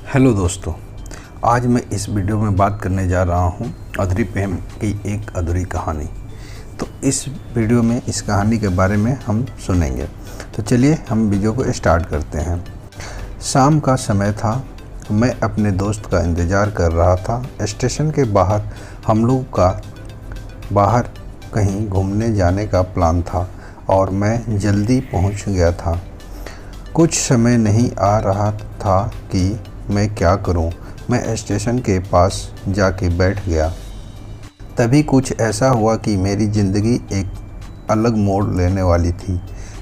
Hello दोस्तों, आज मैं इस वीडियो में बात करने जा रहा हूँ अधूरी प्रेम की एक अधूरी कहानी। तो इस वीडियो में इस कहानी के बारे में हम सुनेंगे। तो चलिए हम वीडियो को स्टार्ट करते हैं। शाम का समय था। मैं अपने दोस्त का इंतज़ार कर रहा था। स्टेशन के बाहर हम लोग का बाहर कहीं घूमने जाने का प्लान था और मैं जल्दी पहुँच गया था। कुछ समय नहीं आ रहा था कि मैं क्या करूं। मैं स्टेशन के पास जाके बैठ गया। तभी कुछ ऐसा हुआ कि मेरी ज़िंदगी एक अलग मोड़ लेने वाली थी।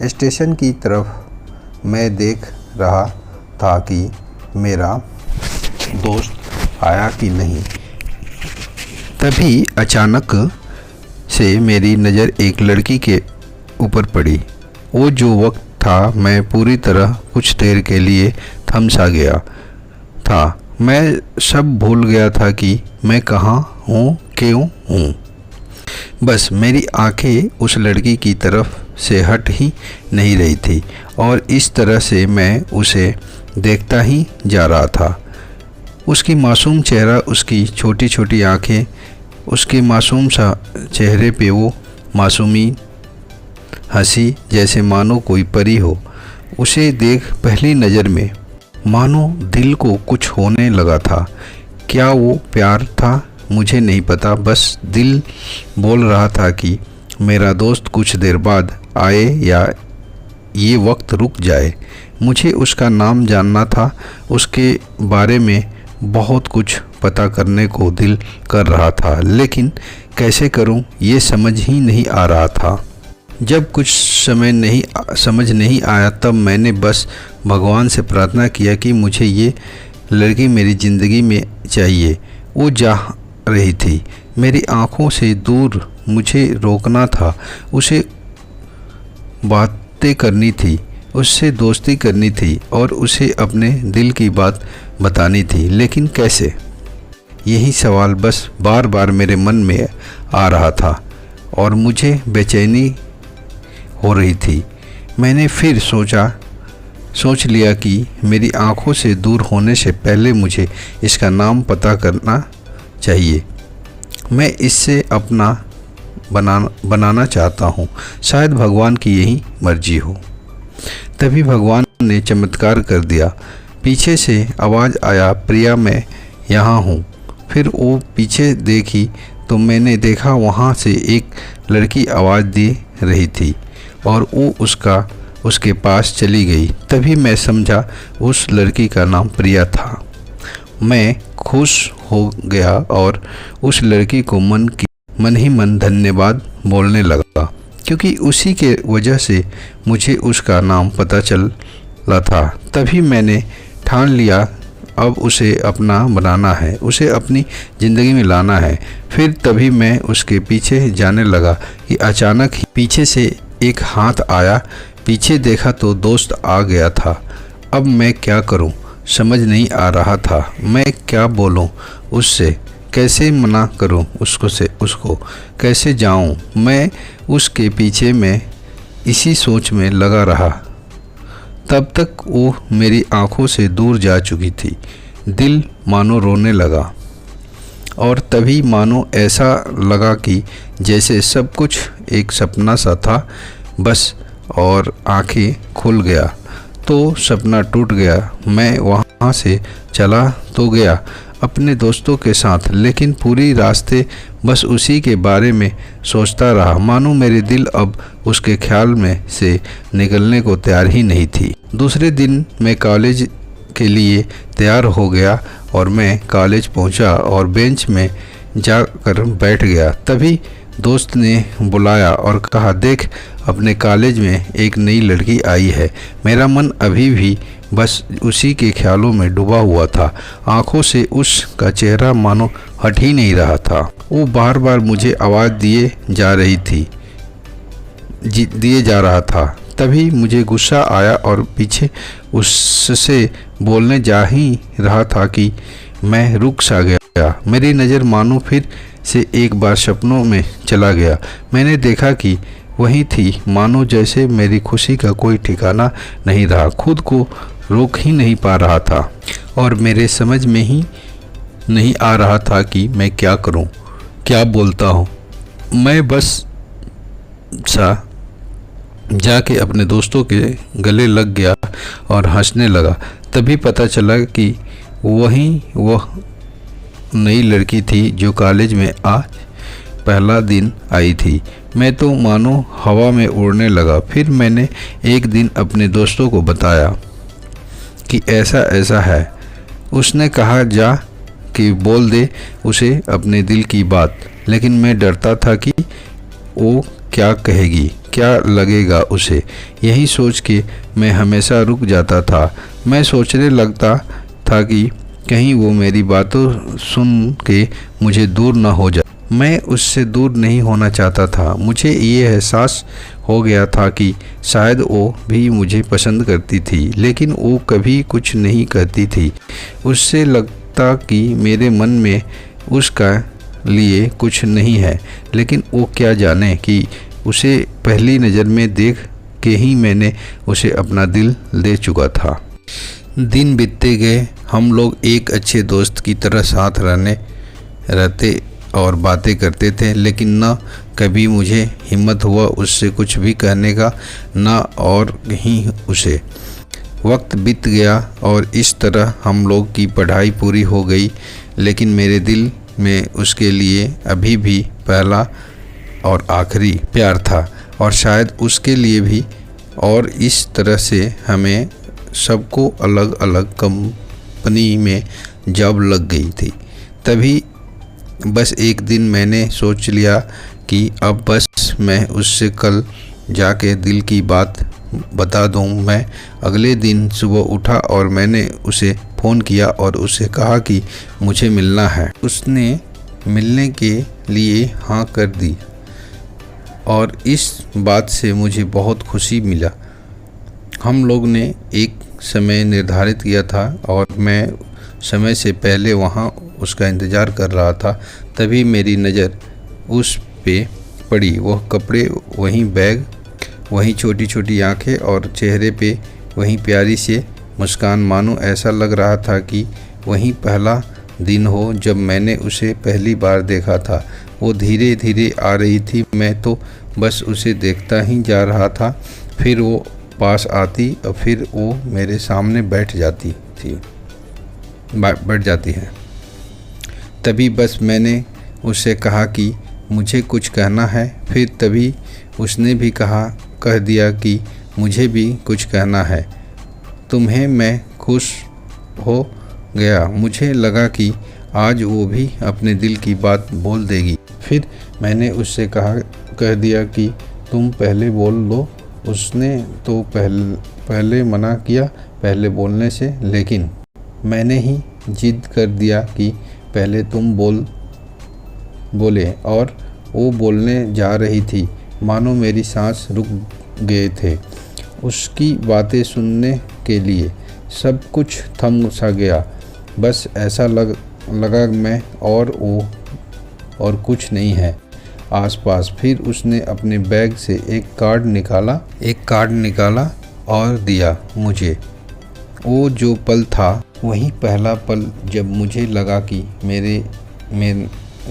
स्टेशन की तरफ मैं देख रहा था कि मेरा दोस्त आया कि नहीं। तभी अचानक से मेरी नज़र एक लड़की के ऊपर पड़ी। वो जो वक्त था, मैं पूरी तरह कुछ देर के लिए थम सा गया था। मैं सब भूल गया था कि मैं कहाँ हूँ, क्यों हूँ। बस मेरी आंखें उस लड़की की तरफ से हट ही नहीं रही थी और इस तरह से मैं उसे देखता ही जा रहा था। उसकी मासूम चेहरा, उसकी छोटी छोटी आंखें, उसके मासूम सा चेहरे पे वो मासूमी हंसी, जैसे मानो कोई परी हो। उसे देख पहली नज़र में मानो दिल को कुछ होने लगा था। क्या वो प्यार था, मुझे नहीं पता। बस दिल बोल रहा था कि मेरा दोस्त कुछ देर बाद आए या ये वक्त रुक जाए। मुझे उसका नाम जानना था। उसके बारे में बहुत कुछ पता करने को दिल कर रहा था, लेकिन कैसे करूं ये समझ ही नहीं आ रहा था। जब कुछ समझ नहीं आया, तब मैंने बस भगवान से प्रार्थना किया कि मुझे ये लड़की मेरी ज़िंदगी में चाहिए। वो जा रही थी मेरी आंखों से दूर। मुझे रोकना था, उसे बातें करनी थी, उससे दोस्ती करनी थी और उसे अपने दिल की बात बतानी थी, लेकिन कैसे? यही सवाल बस बार बार मेरे मन में आ रहा था और मुझे बेचैनी हो रही थी। मैंने फिर सोच लिया कि मेरी आंखों से दूर होने से पहले मुझे इसका नाम पता करना चाहिए। मैं इससे अपना बनाना चाहता हूँ। शायद भगवान की यही मर्जी हो। तभी भगवान ने चमत्कार कर दिया। पीछे से आवाज़ आया, प्रिया मैं यहाँ हूँ। फिर वो पीछे देखी तो मैंने देखा वहाँ से एक लड़की आवाज़ दे रही थी और वो उसके पास चली गई। तभी मैं समझा उस लड़की का नाम प्रिया था। मैं खुश हो गया और उस लड़की को मन ही मन धन्यवाद बोलने लगा, क्योंकि उसी के वजह से मुझे उसका नाम पता चला था। तभी मैंने ठान लिया अब उसे अपना बनाना है, उसे अपनी ज़िंदगी में लाना है। फिर तभी मैं उसके पीछे जाने लगा कि अचानक ही पीछे से एक हाथ आया। पीछे देखा तो दोस्त आ गया था। अब मैं क्या करूं, समझ नहीं आ रहा था। मैं क्या बोलूं उससे, कैसे मना करूं उसको कैसे जाऊं। मैं उसके पीछे में इसी सोच में लगा रहा। तब तक वो मेरी आंखों से दूर जा चुकी थी। दिल मानो रोने लगा और तभी मानो ऐसा लगा कि जैसे सब कुछ एक सपना सा था बस, और आंखें खुल गया तो सपना टूट गया। मैं वहाँ से चला तो गया अपने दोस्तों के साथ, लेकिन पूरी रास्ते बस उसी के बारे में सोचता रहा। मानो मेरे दिल अब उसके ख्याल में से निकलने को तैयार ही नहीं थी। दूसरे दिन मैं कॉलेज के लिए तैयार हो गया और मैं कॉलेज पहुंचा और बेंच में जाकर बैठ गया। तभी दोस्त ने बुलाया और कहा, देख अपने कॉलेज में एक नई लड़की आई है। मेरा मन अभी भी बस उसी के ख्यालों में डूबा हुआ था। आंखों से उसका चेहरा मानो हट ही नहीं रहा था। वो बार बार मुझे आवाज़ दिए जा रहा था। तभी मुझे गुस्सा आया और पीछे उससे बोलने जा ही रहा था कि मैं रुक सा गया। मेरी नज़र मानो फिर से एक बार सपनों में चला गया। मैंने देखा कि वही थी, मानो जैसे मेरी खुशी का कोई ठिकाना नहीं रहा। खुद को रोक ही नहीं पा रहा था। और मेरे समझ में ही नहीं आ रहा था कि मैं क्या करूं, क्या बोलता हूं। मैं बस सा जाके अपने दोस्तों के गले लग गया और हंसने लगा। तभी पता चला कि वही वह नई लड़की थी जो कॉलेज में आज पहला दिन आई थी। मैं तो मानो हवा में उड़ने लगा। फिर मैंने एक दिन अपने दोस्तों को बताया कि ऐसा ऐसा है। उसने कहा जा कि बोल दे उसे अपने दिल की बात। लेकिन मैं डरता था कि वो क्या कहेगी, क्या लगेगा उसे। यही सोच के मैं हमेशा रुक जाता था। मैं सोचने लगता था कि कहीं वो मेरी बातों सुन के मुझे दूर ना हो जाए। मैं उससे दूर नहीं होना चाहता था। मुझे ये एहसास हो गया था कि शायद वो भी मुझे पसंद करती थी, लेकिन वो कभी कुछ नहीं कहती थी। उससे लगता कि मेरे मन में उसका लिए कुछ नहीं है, लेकिन वो क्या जाने कि उसे पहली नज़र में देख के ही मैंने उसे अपना दिल दे चुका था। दिन बीतते गए। हम लोग एक अच्छे दोस्त की तरह साथ रहते और बातें करते थे, लेकिन न कभी मुझे हिम्मत हुआ उससे कुछ भी कहने का, न और ही उसे। वक्त बीत गया और इस तरह हम लोग की पढ़ाई पूरी हो गई, लेकिन मेरे दिल में उसके लिए अभी भी पहला और आखिरी प्यार था, और शायद उसके लिए भी। और इस तरह से हमें सबको अलग अलग कंपनी में जॉब लग गई थी। तभी बस एक दिन मैंने सोच लिया कि अब बस मैं उससे कल जाके दिल की बात बता दूं। मैं अगले दिन सुबह उठा और मैंने उसे फ़ोन किया और उसे कहा कि मुझे मिलना है। उसने मिलने के लिए हाँ कर दी और इस बात से मुझे बहुत खुशी मिला। हम लोग ने एक समय निर्धारित किया था और मैं समय से पहले वहाँ उसका इंतज़ार कर रहा था। तभी मेरी नज़र उस पे पड़ी। वह कपड़े, वहीं बैग, वहीं छोटी छोटी आंखें और चेहरे पे वहीं प्यारी सी मुस्कान। मानो ऐसा लग रहा था कि वहीं पहला दिन हो जब मैंने उसे पहली बार देखा था। वो धीरे धीरे आ रही थी। मैं तो बस उसे देखता ही जा रहा था। फिर वो पास आती और फिर वो मेरे सामने बैठ जाती है। तभी बस मैंने उससे कहा कि मुझे कुछ कहना है। फिर तभी उसने भी कह दिया कि मुझे भी कुछ कहना है तुम्हें। मैं खुश हो गया। मुझे लगा कि आज वो भी अपने दिल की बात बोल देगी। फिर मैंने उससे कह दिया कि तुम पहले बोल दो। उसने तो पहले मना किया पहले बोलने से, लेकिन मैंने ही जिद कर दिया कि पहले तुम बोले। और वो बोलने जा रही थी। मानो मेरी सांस रुक गए थे उसकी बातें सुनने के लिए। सब कुछ थम सा गया। बस ऐसा लगा मैं और वो और कुछ नहीं है आसपास। फिर उसने अपने बैग से एक कार्ड निकाला और दिया मुझे। वो जो पल था वही पहला पल जब मुझे लगा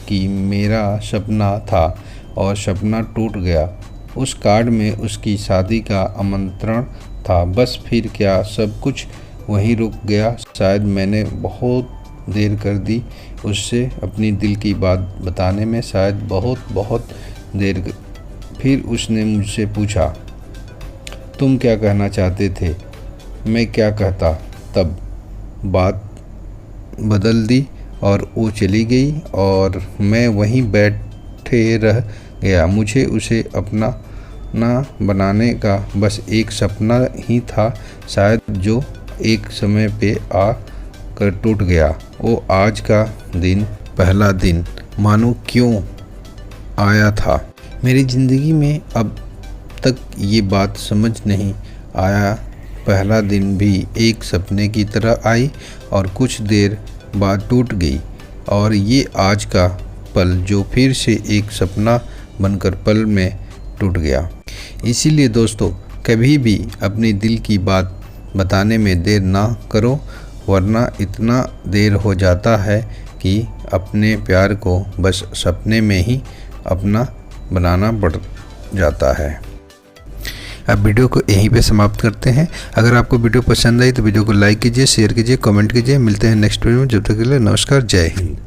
कि मेरा सपना था और सपना टूट गया। उस कार्ड में उसकी शादी का आमंत्रण था। बस फिर क्या सब कुछ वहीं रुक गया। शायद मैंने बहुत देर कर दी उससे अपनी दिल की बात बताने में, शायद बहुत देर। फिर उसने मुझसे पूछा तुम क्या कहना चाहते थे? मैं क्या कहता। तब बात बदल दी और वो चली गई और मैं वहीं बैठे रह गया। मुझे उसे अपना बनाने का बस एक सपना ही था शायद, जो एक समय पे आ कर टूट गया। वो आज का दिन, पहला दिन मानो क्यों आया था मेरी ज़िंदगी में। अब तक ये बात समझ नहीं आया। पहला दिन भी एक सपने की तरह आई और कुछ देर बाद टूट गई, और ये आज का पल जो फिर से एक सपना बनकर पल में टूट गया। इसीलिए दोस्तों, कभी भी अपनी दिल की बात बताने में देर ना करो वरना इतना देर हो जाता है कि अपने प्यार को बस सपने में ही अपना बनाना पड़ जाता है। अब वीडियो को यहीं पे समाप्त करते हैं। अगर आपको वीडियो पसंद आई तो वीडियो को लाइक कीजिए, शेयर कीजिए, कमेंट कीजिए। मिलते हैं नेक्स्ट वीडियो में। जब तक के लिए नमस्कार, जय हिंद।